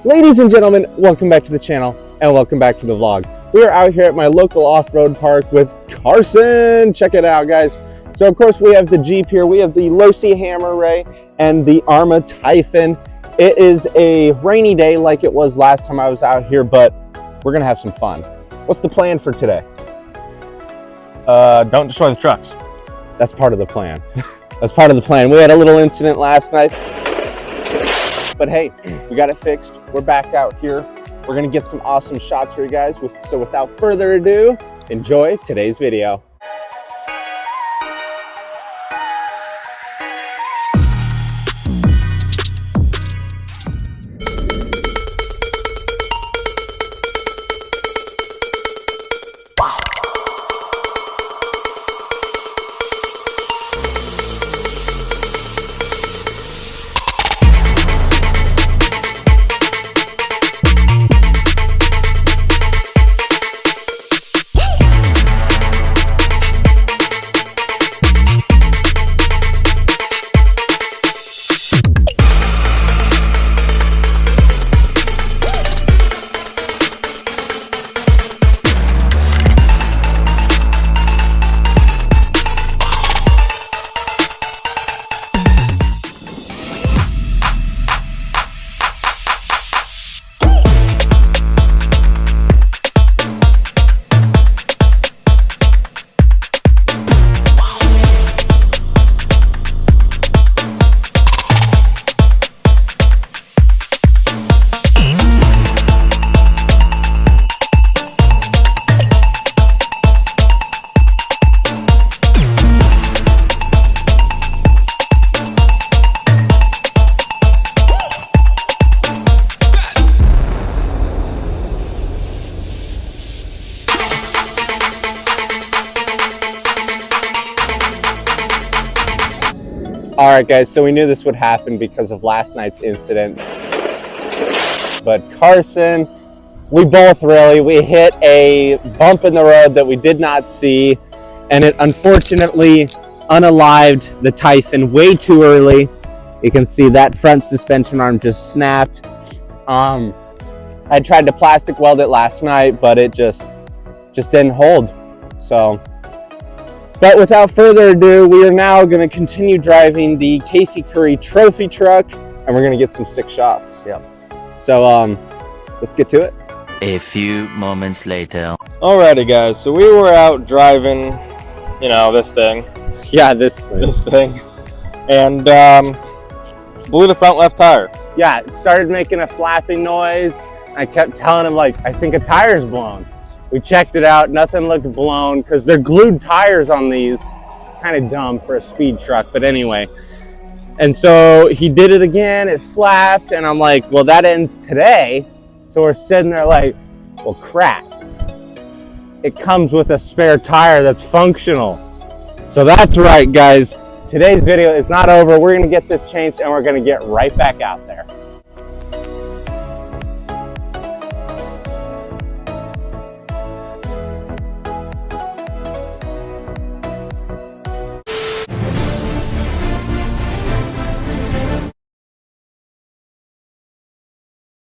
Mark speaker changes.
Speaker 1: Ladies and gentlemen, welcome back to the channel and welcome back to the vlog. We are out here at my local off-road park with Carson. Check it out, guys. So of course we have the Jeep here. We have the Losi Hammer Rey and the Arrma Typhon. It is a rainy day like it was last time I was out here, but we're gonna have some fun. What's the plan for today?
Speaker 2: Don't destroy the trucks.
Speaker 1: That's part of the plan. That's part of the plan. We had a little incident last night, but hey, we got it fixed. We're back out here. We're gonna get some awesome shots for you guys. So without further ado, enjoy today's video. All right, guys, so we knew this would happen because of last night's incident. But Carson, we hit a bump in the road that we did not see, and it unfortunately unalived the Typhon way too early. You can see that front suspension arm just snapped. I tried to plastic weld it last night, but it just didn't hold. But without further ado, we are now going to continue driving the Casey Curries trophy truck, and we're going to get some sick shots. Yep. So let's get to it.
Speaker 3: A few moments later.
Speaker 2: Alrighty, guys. So we were out driving, you know, this thing.
Speaker 1: Yeah, this thing.
Speaker 2: And blew the front left tire.
Speaker 1: Yeah, it started making a flapping noise. I kept telling him, like, I think a tire's blown. We checked it out, nothing looked blown because they're glued tires on these. Kind of dumb for a speed truck, but anyway. And so he did it again, it flapped, and I'm like, well, that ends today. So we're sitting there like, well, crap. It comes with a spare tire that's functional. So that's right, guys. Today's video is not over. We're gonna get this changed and we're gonna get right back out there.